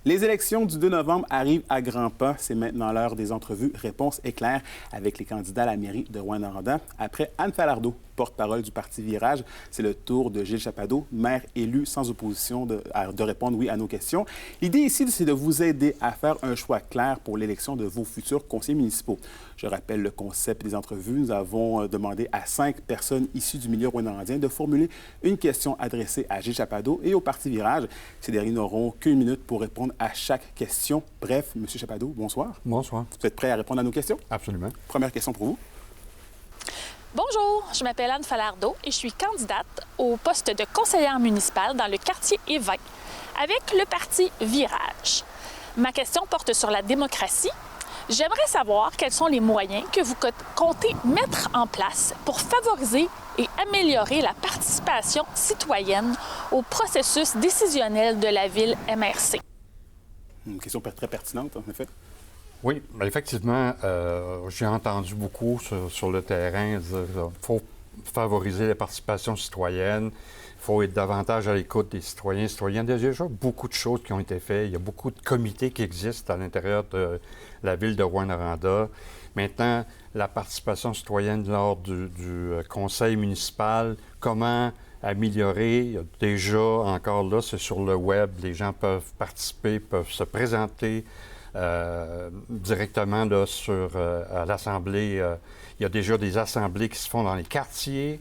Les élections du 2 novembre arrivent à grands pas. C'est maintenant l'heure des entrevues réponses éclairs avec les candidats à la mairie de Rouyn-Noranda. Après Anne Falardeau, porte-parole du Parti Virage, c'est le tour de Gilles Chappadeau, maire élu sans opposition, de répondre oui à nos questions. L'idée ici, c'est de vous aider à faire un choix clair pour l'élection de vos futurs conseillers municipaux. Je rappelle le concept des entrevues. Nous avons demandé à 5 personnes issues du milieu rouyn-norandien de formuler une question adressée à Gilles Chappadeau et au Parti Virage. Ces derniers n'auront qu'une minute pour répondre à chaque question. Bref, M. Chappadeau, bonsoir. Bonsoir. Vous êtes prêt à répondre à nos questions? Absolument. Première question pour vous. Bonjour, je m'appelle Anne Falardeau et je suis candidate au poste de conseillère municipale dans le quartier Évin avec le Parti Virage. Ma question porte sur la démocratie. J'aimerais savoir quels sont les moyens que vous comptez mettre en place pour favoriser et améliorer la participation citoyenne au processus décisionnel de la ville MRC. Une question très pertinente, en effet. Oui, bien, effectivement, j'ai entendu beaucoup sur le terrain dire qu'il faut favoriser la participation citoyenne, il faut être davantage à l'écoute des citoyens et citoyennes. Il y a déjà beaucoup de choses qui ont été faites. Il y a beaucoup de comités qui existent à l'intérieur de la ville de Rouyn-Noranda. Maintenant, la participation citoyenne lors du conseil municipal, comment améliorer? Il y a déjà, encore là, c'est sur le web, les gens peuvent participer, peuvent se présenter directement là, à l'Assemblée. Il y a déjà des assemblées qui se font dans les quartiers.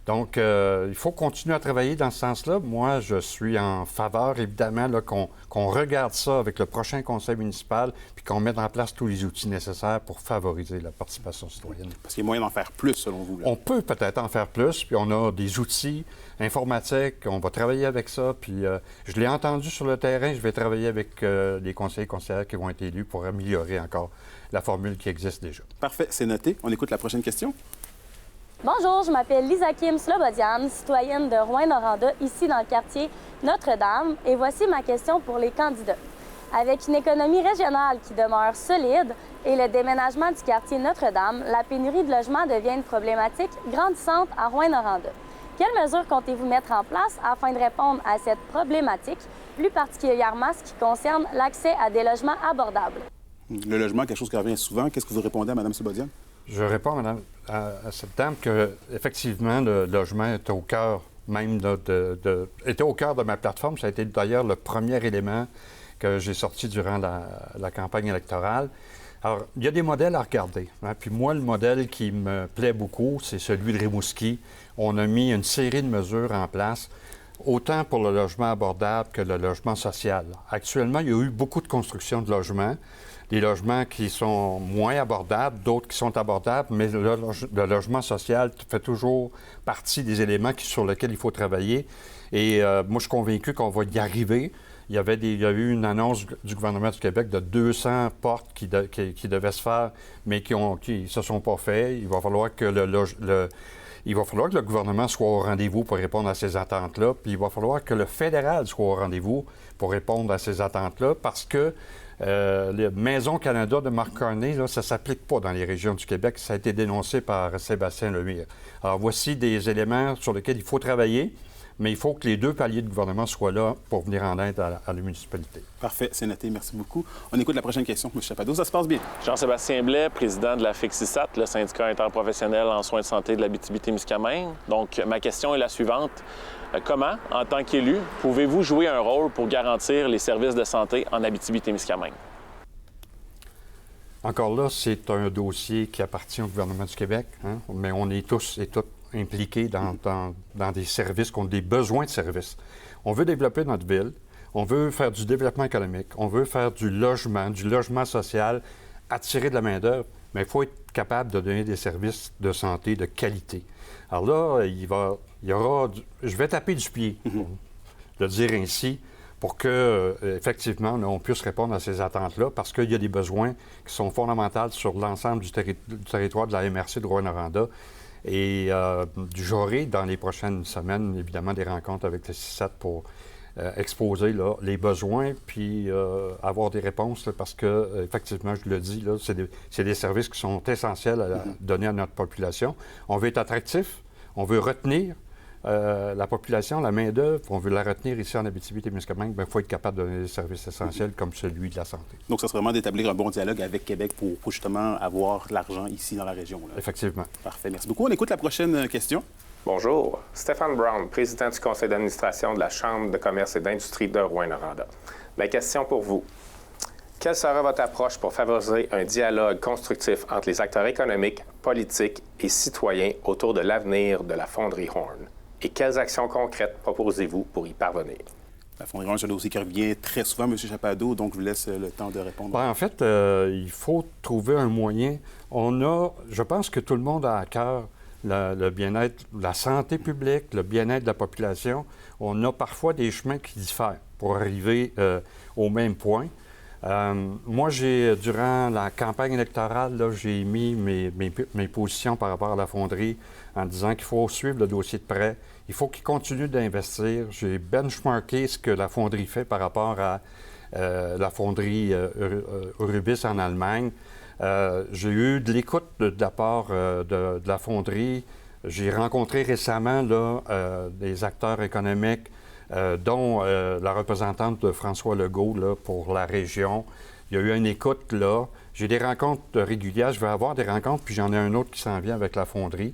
Donc, il faut continuer à travailler dans ce sens-là. Moi, je suis en faveur, évidemment, qu'on regarde ça avec le prochain conseil municipal puis qu'on mette en place tous les outils nécessaires pour favoriser la participation citoyenne. Parce qu'il y a moyen d'en faire plus, selon vous. Là. On peut peut-être en faire plus, puis on a des outils informatiques, on va travailler avec ça, puis je l'ai entendu sur le terrain, je vais travailler avec les conseillers et conseillères qui vont être élus pour améliorer encore la formule qui existe déjà. Parfait, c'est noté. On écoute la prochaine question. Bonjour, je m'appelle Lisa Kim Slobodian, citoyenne de Rouyn-Noranda, ici dans le quartier Notre-Dame. Et voici ma question pour les candidats. Avec une économie régionale qui demeure solide et le déménagement du quartier Notre-Dame, la pénurie de logements devient une problématique grandissante à Rouyn-Noranda. Quelles mesures comptez-vous mettre en place afin de répondre à cette problématique, plus particulièrement ce qui concerne l'accès à des logements abordables? Le logement, quelque chose qui revient souvent. Qu'est-ce que vous répondez à Mme Slobodian? Je réponds à cette dame que, effectivement, le logement est au cœur même était au cœur de ma plateforme. Ça a été d'ailleurs le premier élément que j'ai sorti durant la campagne électorale. Alors, il y a des modèles à regarder. Hein? Puis moi, le modèle qui me plaît beaucoup, c'est celui de Rimouski. On a mis une série de mesures en place, autant pour le logement abordable que le logement social. Actuellement, il y a eu beaucoup de construction de logements. Des logements qui sont moins abordables, d'autres qui sont abordables, mais le logement social fait toujours partie des éléments sur lesquels il faut travailler. Et moi, je suis convaincu qu'on va y arriver. Il y a eu une annonce du gouvernement du Québec de 200 portes qui devaient se faire, mais qui ne se sont pas faites. Il va falloir que le gouvernement soit au rendez-vous pour répondre à ces attentes-là. Puis il va falloir que le fédéral soit au rendez-vous pour répondre à ces attentes-là, parce que les Maisons Canada de Marc Carney, là, ça ne s'applique pas dans les régions du Québec. Ça a été dénoncé par Sébastien Lemire. Alors, voici des éléments sur lesquels il faut travailler, mais il faut que les deux paliers de gouvernement soient là pour venir en aide à la municipalité. Parfait, c'est noté. Merci beaucoup. On écoute la prochaine question, M. Chappadeau. Ça se passe bien? Jean-Sébastien Blais, président de la FICSISAT, le syndicat interprofessionnel en soins de santé de l'Abitibi-Témiscamingue. Donc, ma question est la suivante. Comment, en tant qu'élu, pouvez-vous jouer un rôle pour garantir les services de santé en Abitibi-Témiscamingue? Encore là, c'est un dossier qui appartient au gouvernement du Québec, hein? Mais on est tous et toutes impliqués dans des services qui ont des besoins de services. On veut développer notre ville, on veut faire du développement économique, on veut faire du logement social, attirer de la main-d'œuvre, mais il faut être capable de donner des services de santé de qualité. Alors là, il y aura je vais taper du pied, pour le dire ainsi, pour que, effectivement, on puisse répondre à ces attentes-là, parce qu'il y a des besoins qui sont fondamentaux sur l'ensemble du territoire de la MRC de Rouyn-Noranda. Et j'aurai, dans les prochaines semaines, évidemment, des rencontres avec le CISAT pour exposer là, les besoins, puis avoir des réponses, là, parce que, effectivement, je le dis, là, c'est des services qui sont essentiels à donner à notre population. On veut être attractif, on veut retenir la population, la main-d'œuvre, on veut la retenir ici en Abitibi-Témiscamingue, il faut être capable de donner des services essentiels comme celui de la santé. Donc, ça serait vraiment d'établir un bon dialogue avec Québec pour justement avoir de l'argent ici dans la région. Là. Effectivement. Parfait. Merci beaucoup. On écoute la prochaine question. Bonjour, Stéphane Brown, président du conseil d'administration de la Chambre de commerce et d'industrie de Rouyn-Noranda. Ma question pour vous. Quelle sera votre approche pour favoriser un dialogue constructif entre les acteurs économiques, politiques et citoyens autour de l'avenir de la fonderie Horn? Et quelles actions concrètes proposez-vous pour y parvenir? La fonderie Horn, c'est un dossier qui revient très souvent, M. Chapado, donc je vous laisse le temps de répondre. Bien, en fait, il faut trouver un moyen. Je pense que tout le monde a à cœur le bien-être, la santé publique, le bien-être de la population. On a parfois des chemins qui diffèrent pour arriver au même point. Moi, durant la campagne électorale, là, j'ai mis mes positions par rapport à la fonderie en disant qu'il faut suivre le dossier de près. Il faut qu'il continue d'investir. J'ai benchmarké ce que la fonderie fait par rapport à la fonderie Urubis en Allemagne. J'ai eu de l'écoute de la part de la fonderie. J'ai rencontré récemment là, des acteurs économiques, dont la représentante de François Legault là, pour la région. Il y a eu une écoute là. J'ai des rencontres régulières. Je vais avoir des rencontres, puis j'en ai un autre qui s'en vient avec la fonderie.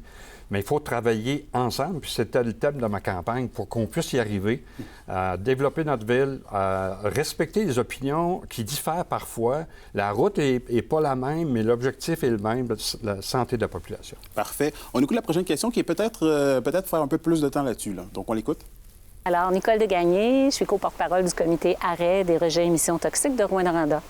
Mais il faut travailler ensemble, puis c'était le thème de ma campagne, pour qu'on puisse y arriver, à développer notre ville, à respecter les opinions qui diffèrent parfois. La route n'est pas la même, mais l'objectif est le même, la santé de la population. Parfait. On écoute la prochaine question qui est peut-être faire un peu plus de temps là-dessus. Là. Donc, on l'écoute. Alors, Nicole Degagné, je suis co-porte-parole du comité Arrêt des rejets et émissions toxiques de Rouyn-Noranda.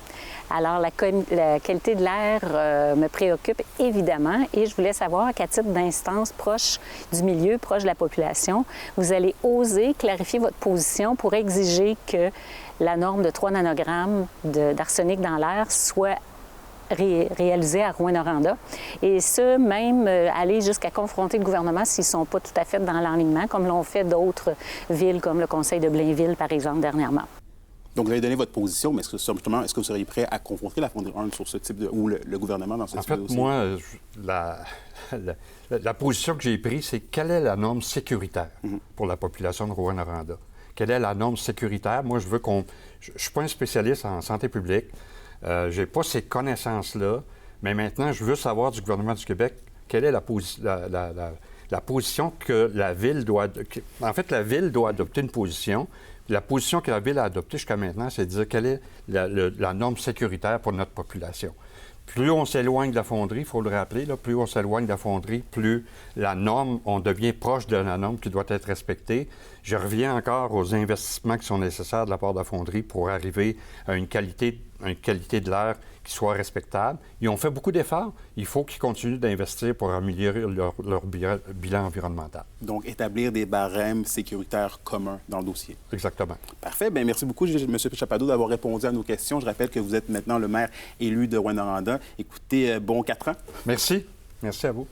Alors, la qualité de l'air me préoccupe évidemment et je voulais savoir qu'à titre d'instance proche du milieu, proche de la population, vous allez oser clarifier votre position pour exiger que la norme de 3 nanogrammes d'arsenic dans l'air soit réalisée à Rouyn-Noranda. Et ce, même aller jusqu'à confronter le gouvernement s'ils ne sont pas tout à fait dans l'enlignement, comme l'ont fait d'autres villes, comme le conseil de Blainville, par exemple, dernièrement. Donc, vous avez donné votre position, mais est-ce que vous seriez prêt à confronter la fonderie Horn sur ce type de... ou le gouvernement dans ce type de dossier? En fait, moi, la position que j'ai prise, c'est quelle est la norme sécuritaire pour la population de Rouyn-Noranda? Quelle est la norme sécuritaire? Moi, je ne suis pas un spécialiste en santé publique. Je n'ai pas ces connaissances-là, mais maintenant, je veux savoir du gouvernement du Québec quelle est la position que la Ville doit... En fait, la Ville doit adopter une position. La position que la Ville a adoptée jusqu'à maintenant, c'est de dire quelle est la norme sécuritaire pour notre population. Plus on s'éloigne de la fonderie, il faut le rappeler, là, plus on s'éloigne de la fonderie, plus la norme, on devient proche de la norme qui doit être respectée. Je reviens encore aux investissements qui sont nécessaires de la part de la fonderie pour arriver à une qualité de l'air qui soit respectable. Ils ont fait beaucoup d'efforts. Il faut qu'ils continuent d'investir pour améliorer leur bilan environnemental. Donc, établir des barèmes sécuritaires communs dans le dossier. Exactement. Parfait. Bien, merci beaucoup, M. Chapado, d'avoir répondu à nos questions. Je rappelle que vous êtes maintenant le maire élu de Rouyn-Noranda. Écoutez, bon 4 ans. Merci. Merci à vous.